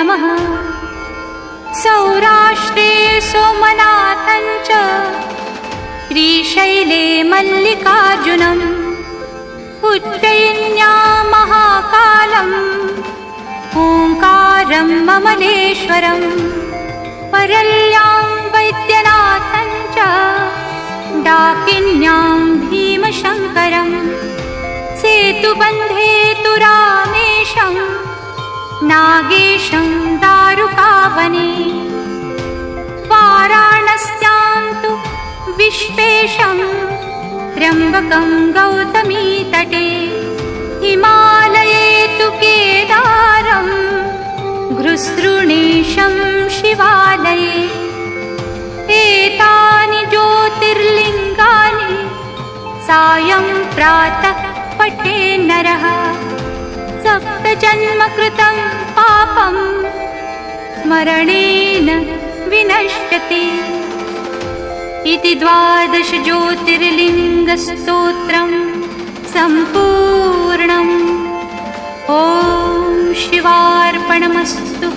नमः। सौराष्ट्रे सोमनाथं च श्रीशैले मल्लिकार्जुनम् उज्जयिन्यां महाकालम् ओंकारं ममलेश्वरम् परल्यां वैद्यनाथं च डाकिन्यां भीमशङ्करम् सेतुबन्धे तु रामेशं नागेशं दारुकावने वाराणस्यां तु विश्वेशं त्र्यम्बकं गौतमीतटे हिमालये तु केदारं घृसृणीशं शिवालये एतानि ज्योतिर्लिङ्गानि सायं प्रातः पठे नरः सप्तजन्मकृतं पापं स्मरणेन विनश्यति इति 12 ज्योतिर्लिङ्गस्तोत्रं सम्पूर्णम्। ॐ शिवार्पणमस्तु।